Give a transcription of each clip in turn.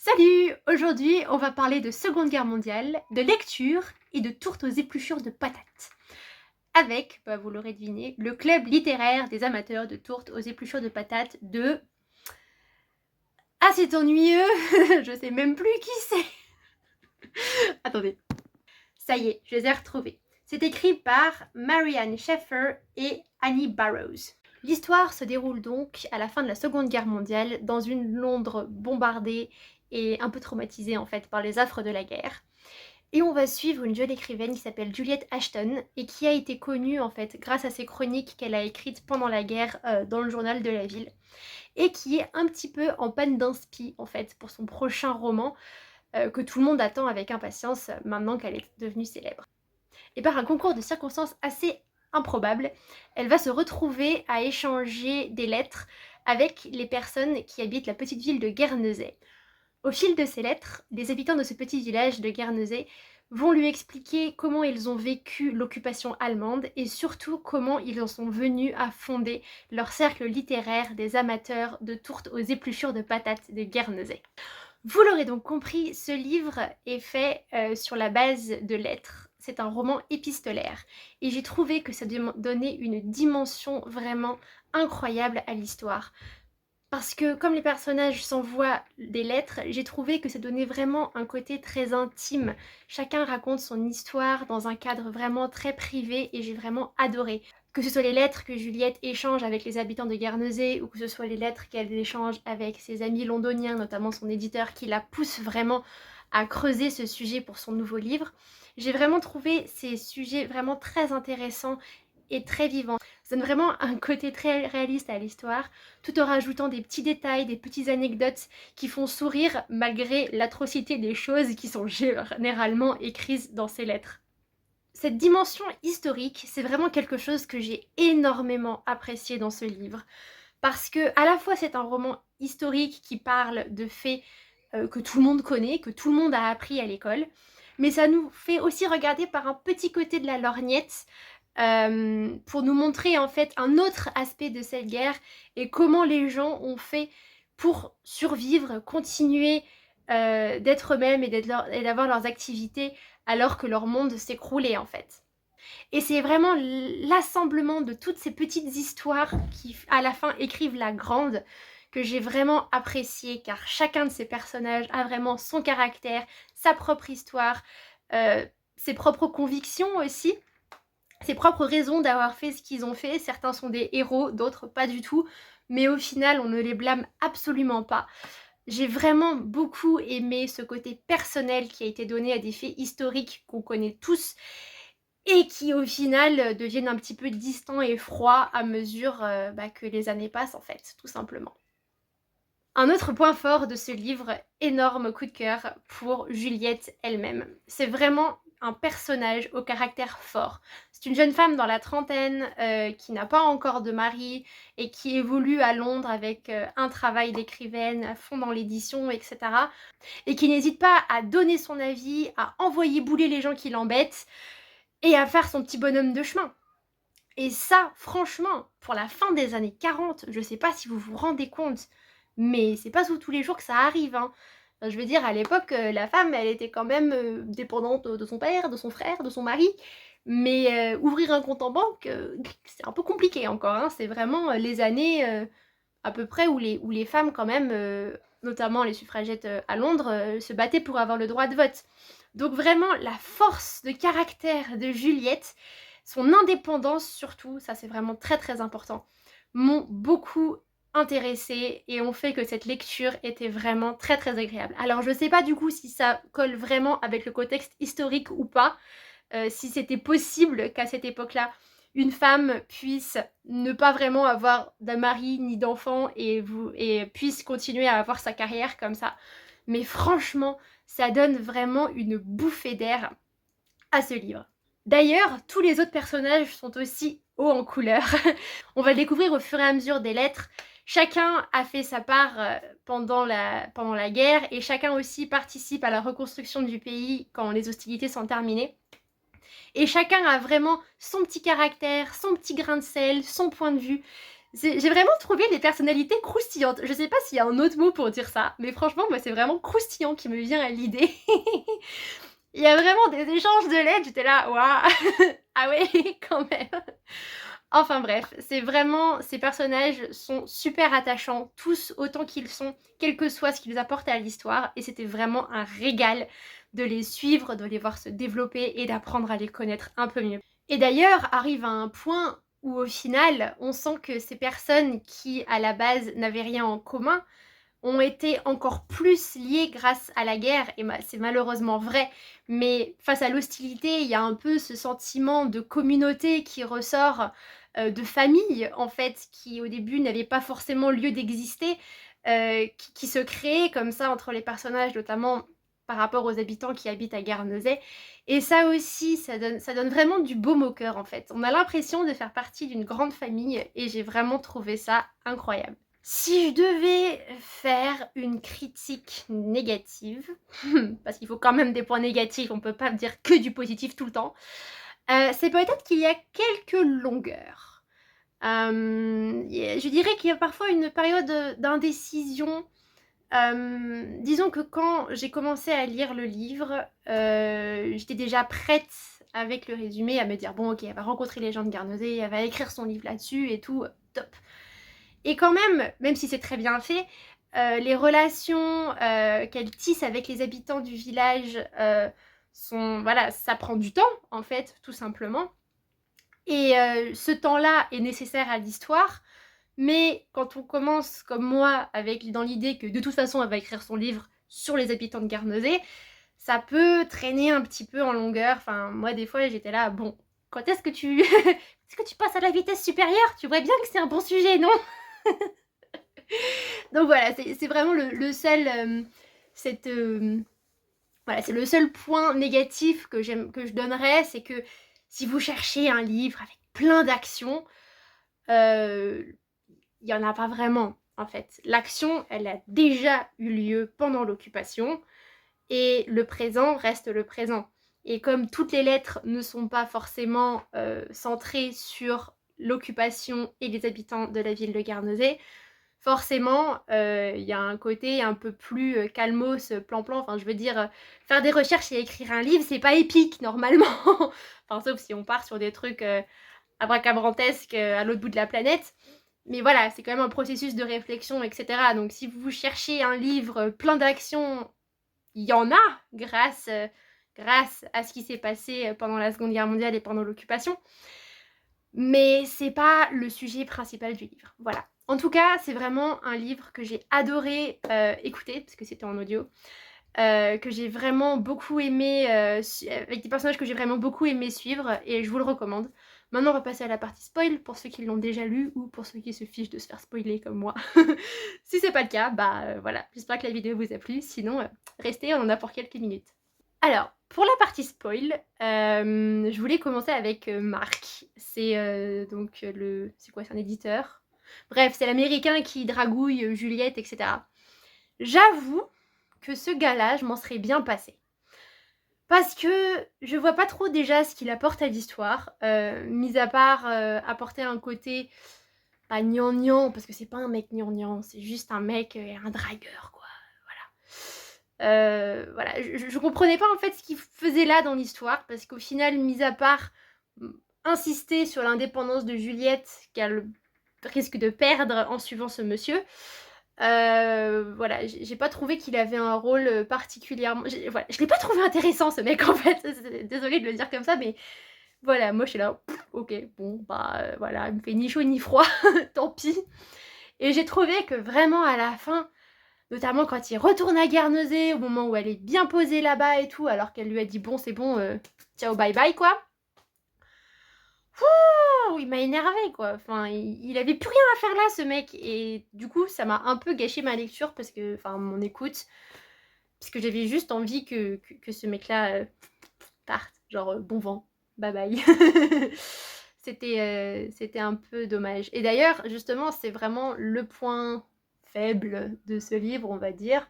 Salut! Aujourd'hui, on va parler de Seconde Guerre mondiale, de lecture et de tourtes aux épluchures de patates. Avec, vous l'aurez deviné, le club littéraire des amateurs de tourtes aux épluchures de patates de... Ah, c'est ennuyeux! Je sais même plus qui c'est! Attendez. Ça y est, je les ai retrouvés. C'est écrit par Marianne Sheffer et Annie Barrows. L'histoire se déroule donc à la fin de la Seconde Guerre mondiale dans une Londres bombardée et un peu traumatisée en fait par les affres de la guerre. Et on va suivre une jeune écrivaine qui s'appelle Juliette Ashton et qui a été connue en fait grâce à ses chroniques qu'elle a écrites pendant la guerre dans le journal de la ville et qui est un petit peu en panne d'inspi en fait pour son prochain roman que tout le monde attend avec impatience maintenant qu'elle est devenue célèbre. Et par un concours de circonstances assez improbable, elle va se retrouver à échanger des lettres avec les personnes qui habitent la petite ville de Guernesey. Au fil de ces lettres, les habitants de ce petit village de Guernesey vont lui expliquer comment ils ont vécu l'occupation allemande et surtout comment ils en sont venus à fonder leur cercle littéraire des amateurs de tourtes aux épluchures de patates de Guernesey. Vous l'aurez donc compris, ce livre est fait sur la base de lettres. C'est un roman épistolaire et j'ai trouvé que ça donnait une dimension vraiment incroyable à l'histoire. Parce que comme les personnages s'envoient des lettres, j'ai trouvé que ça donnait vraiment un côté très intime. Chacun raconte son histoire dans un cadre vraiment très privé et j'ai vraiment adoré. Que ce soit les lettres que Juliette échange avec les habitants de Guernesey ou que ce soit les lettres qu'elle échange avec ses amis londoniens, notamment son éditeur qui la pousse vraiment à creuser ce sujet pour son nouveau livre. J'ai vraiment trouvé ces sujets vraiment très intéressants et très vivants. Ça donne vraiment un côté très réaliste à l'histoire, tout en rajoutant des petits détails, des petites anecdotes qui font sourire malgré l'atrocité des choses qui sont généralement écrites dans ces lettres. Cette dimension historique, c'est vraiment quelque chose que j'ai énormément apprécié dans ce livre. Parce que à la fois c'est un roman historique qui parle de faits que tout le monde connaît, que tout le monde a appris à l'école, mais ça nous fait aussi regarder par un petit côté de la lorgnette pour nous montrer en fait un autre aspect de cette guerre et comment les gens ont fait pour survivre, continuer d'être eux-mêmes et d'avoir leurs activités alors que leur monde s'écroulait en fait. Et c'est vraiment l'assemblement de toutes ces petites histoires qui à la fin écrivent la grande que j'ai vraiment apprécié car chacun de ces personnages a vraiment son caractère, sa propre histoire, ses propres convictions aussi, ses propres raisons d'avoir fait ce qu'ils ont fait. Certains sont des héros, d'autres pas du tout, mais au final on ne les blâme absolument pas. J'ai vraiment beaucoup aimé ce côté personnel qui a été donné à des faits historiques qu'on connaît tous et qui au final deviennent un petit peu distants et froids à mesure que les années passent en fait, tout simplement. Un autre point fort de ce livre, énorme coup de cœur pour Juliette elle-même. C'est vraiment un personnage au caractère fort. C'est une jeune femme dans la trentaine qui n'a pas encore de mari et qui évolue à Londres avec un travail d'écrivaine à fond dans l'édition, etc. Et qui n'hésite pas à donner son avis, à envoyer bouler les gens qui l'embêtent et à faire son petit bonhomme de chemin. Et ça, franchement, pour la fin des années 40, je sais pas si vous vous rendez compte, mais c'est pas tous les jours que ça arrive, hein. Enfin, je veux dire, à l'époque, la femme, elle était quand même dépendante de son père, de son frère, de son mari. Mais ouvrir un compte en banque, c'est un peu compliqué encore, hein. C'est vraiment les années à peu près où les femmes, quand même, notamment les suffragettes à Londres, se battaient pour avoir le droit de vote. Donc vraiment, la force de caractère de Juliette, son indépendance surtout, ça c'est vraiment très très important, m'ont beaucoup intéressée et ont fait que cette lecture était vraiment très très agréable. Alors je sais pas du coup si ça colle vraiment avec le contexte historique ou pas, si c'était possible qu'à cette époque-là, une femme puisse ne pas vraiment avoir d'un mari ni d'enfant et puisse continuer à avoir sa carrière comme ça. Mais franchement, ça donne vraiment une bouffée d'air à ce livre. D'ailleurs, tous les autres personnages sont aussi hauts en couleur. On va le découvrir au fur et à mesure des lettres. Chacun a fait sa part pendant la guerre et chacun aussi participe à la reconstruction du pays quand les hostilités sont terminées. Et chacun a vraiment son petit caractère, son petit grain de sel, son point de vue. J'ai vraiment trouvé les personnalités croustillantes. Je sais pas s'il y a un autre mot pour dire ça, mais franchement, moi, c'est vraiment croustillant qui me vient à l'idée. Il y a vraiment des échanges de lettres, j'étais là, waouh, ah ouais, quand même. Enfin bref, c'est vraiment, ces personnages sont super attachants, tous autant qu'ils sont, quel que soit ce qu'ils apportent à l'histoire, et c'était vraiment un régal de les suivre, de les voir se développer et d'apprendre à les connaître un peu mieux. Et d'ailleurs, arrive à un point où au final, on sent que ces personnes qui, à la base, n'avaient rien en commun, ont été encore plus liées grâce à la guerre, et c'est malheureusement vrai, mais face à l'hostilité, il y a un peu ce sentiment de communauté qui ressort, de famille en fait, qui au début n'avait pas forcément lieu d'exister, qui se créait comme ça entre les personnages, notamment par rapport aux habitants qui habitent à Guernesey. Et ça aussi, ça donne vraiment du baume au cœur en fait. On a l'impression de faire partie d'une grande famille et j'ai vraiment trouvé ça incroyable. Si je devais faire une critique négative, parce qu'il faut quand même des points négatifs, on peut pas dire que du positif tout le temps, c'est peut-être qu'il y a quelques longueurs. Je dirais qu'il y a parfois une période d'indécision. Disons que quand j'ai commencé à lire le livre, j'étais déjà prête avec le résumé à me dire bon ok, elle va rencontrer les gens de Guernesey, elle va écrire son livre là-dessus et tout, top. Et quand même si c'est très bien fait, les relations qu'elle tisse avec les habitants du village sont... Voilà, ça prend du temps, en fait, tout simplement. Et ce temps-là est nécessaire à l'histoire, mais quand on commence, comme moi, avec dans l'idée que de toute façon, elle va écrire son livre sur les habitants de Guernesey, ça peut traîner un petit peu en longueur. Enfin, moi, des fois, j'étais là, bon, quand est-ce que tu... est-ce que tu passes à la vitesse supérieure? Tu vois bien que c'est un bon sujet, non? Donc voilà, c'est vraiment le seul, voilà, c'est le seul point négatif que je donnerais, c'est que si vous cherchez un livre avec plein d'actions, il n'y en a pas vraiment en fait. L'action, elle a déjà eu lieu pendant l'occupation et le présent reste le présent. Et comme toutes les lettres ne sont pas forcément centrées sur l'occupation et les habitants de la ville de Guernesey, forcément, il y a un côté un peu plus calmos, plan-plan. Enfin, je veux dire, faire des recherches et écrire un livre, c'est pas épique, normalement. Enfin, sauf si on part sur des trucs abracadabrantesques à l'autre bout de la planète. Mais voilà, c'est quand même un processus de réflexion, etc. Donc, si vous cherchez un livre plein d'actions, il y en a grâce à ce qui s'est passé pendant la Seconde Guerre mondiale et pendant l'occupation. Mais c'est pas le sujet principal du livre. Voilà. En tout cas, c'est vraiment un livre que j'ai adoré écouter, parce que c'était en audio, que j'ai vraiment beaucoup aimé, avec des personnages que j'ai vraiment beaucoup aimé suivre, et je vous le recommande. Maintenant, on va passer à la partie spoil, pour ceux qui l'ont déjà lu, ou pour ceux qui se fichent de se faire spoiler comme moi. Si c'est pas le cas, bah voilà, j'espère que la vidéo vous a plu, sinon restez, on en a pour quelques minutes. Alors, pour la partie spoil, je voulais commencer avec Marc. C'est donc le... C'est quoi, c'est un éditeur? Bref, c'est l'américain qui dragouille Juliette, etc. J'avoue que ce gars-là, je m'en serais bien passé. Parce que je vois pas trop déjà ce qu'il apporte à l'histoire, mis à part apporter un côté pas gnangnan, parce que c'est pas un mec gnangnan, c'est juste un mec, un dragueur, quoi. Voilà, je comprenais pas en fait ce qu'il faisait là dans l'histoire, parce qu'au final, mis à part insister sur l'indépendance de Juliette, qu'elle risque de perdre en suivant ce monsieur, voilà, j'ai pas trouvé qu'il avait un rôle particulièrement... Voilà, je l'ai pas trouvé intéressant ce mec en fait, désolée de le dire comme ça, mais voilà, moi je suis là, ok, bon, bah voilà, il me fait ni chaud ni froid, tant pis. Et j'ai trouvé que vraiment à la fin, notamment quand il retourne à Guernesey, au moment où elle est bien posée là-bas et tout, alors qu'elle lui a dit bon c'est bon, ciao bye bye quoi. Ouh, il m'a énervé quoi, enfin il avait plus rien à faire là ce mec, et du coup ça m'a un peu gâché ma lecture, parce que, enfin mon écoute, parce que j'avais juste envie que ce mec là parte, genre bon vent, bye bye. C'était un peu dommage. Et d'ailleurs justement c'est vraiment le point faible de ce livre, on va dire,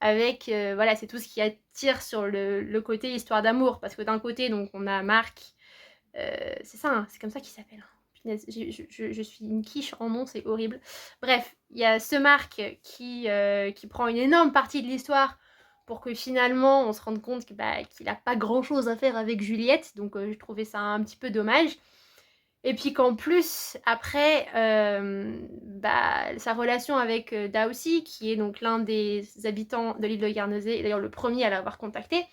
avec, voilà, c'est tout ce qui attire sur le côté histoire d'amour, parce que d'un côté, donc, on a Marc, c'est ça, hein, c'est comme ça qu'il s'appelle, hein. punaise, je suis une quiche en nom, c'est horrible. Bref, il y a ce Marc qui prend une énorme partie de l'histoire pour que finalement on se rende compte que, qu'il n'a pas grand chose à faire avec Juliette, donc je trouvais ça un petit peu dommage. Et puis qu'en plus, après, sa relation avec Daosi, qui est donc l'un des habitants de l'île de Guernesey, et d'ailleurs le premier à l'avoir contacté,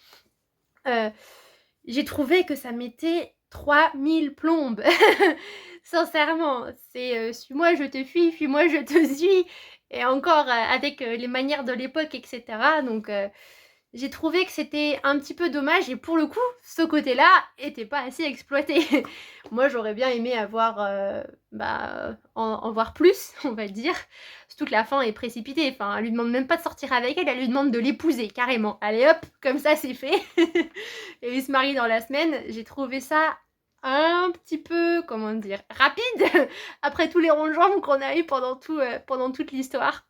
j'ai trouvé que ça mettait 3000 plombes. Sincèrement, c'est suis-moi, je te fuis, fuis-moi, je te suis. Et encore avec les manières de l'époque, etc. Donc j'ai trouvé que c'était un petit peu dommage et pour le coup, ce côté-là était pas assez exploité. Moi, j'aurais bien aimé avoir, en voir plus, on va dire. Surtout que la fin est précipitée. Enfin, elle lui demande même pas de sortir avec elle, elle lui demande de l'épouser, carrément. Allez hop, comme ça c'est fait. Et il se marie dans la semaine. J'ai trouvé ça un petit peu, comment dire, rapide, après tous les ronds de jambes qu'on a eu pendant toute l'histoire.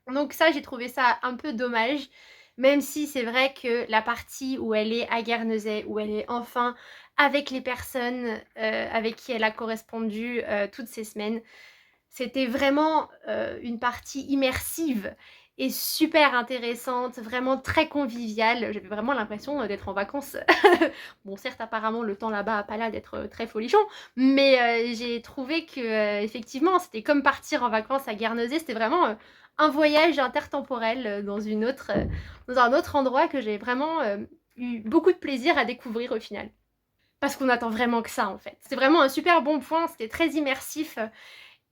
Donc ça, j'ai trouvé ça un peu dommage. Même si c'est vrai que la partie où elle est à Guernesey, où elle est enfin avec les personnes avec qui elle a correspondu toutes ces semaines, c'était vraiment une partie immersive et super intéressante, vraiment très conviviale. J'avais vraiment l'impression d'être en vacances. Bon, certes, apparemment, le temps là-bas a pas l'air d'être très folichon, mais j'ai trouvé que effectivement, c'était comme partir en vacances à Guernesey. C'était vraiment un voyage intertemporel dans un autre endroit que j'ai vraiment eu beaucoup de plaisir à découvrir au final. Parce qu'on attend vraiment que ça en fait. C'est vraiment un super bon point, c'était très immersif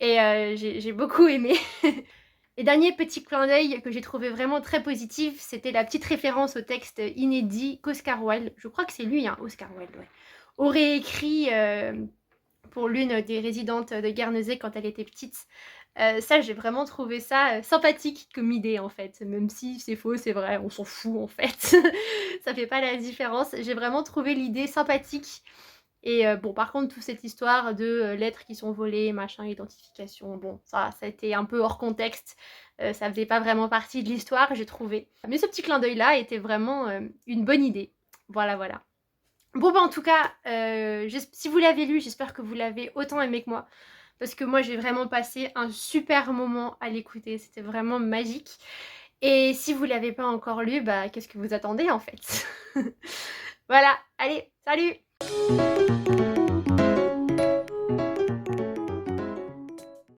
et j'ai beaucoup aimé. Et dernier petit clin d'œil que j'ai trouvé vraiment très positif, c'était la petite référence au texte inédit qu'Oscar Wilde, je crois que c'est lui, hein, Oscar Wilde, ouais, aurait écrit pour l'une des résidentes de Guernesey quand elle était petite. Ça, j'ai vraiment trouvé ça sympathique comme idée en fait, même si c'est faux, c'est vrai, on s'en fout en fait. Ça fait pas la différence. J'ai vraiment trouvé l'idée sympathique. Et bon, par contre, toute cette histoire de lettres qui sont volées, machin, identification, bon, ça a été un peu hors contexte. Ça faisait pas vraiment partie de l'histoire, j'ai trouvé. Mais ce petit clin d'œil-là était vraiment une bonne idée. Voilà, voilà. Bon, en tout cas, si vous l'avez lu, j'espère que vous l'avez autant aimé que moi. Parce que moi, j'ai vraiment passé un super moment à l'écouter. C'était vraiment magique. Et si vous l'avez pas encore lu, qu'est-ce que vous attendez en fait? Voilà, allez, salut!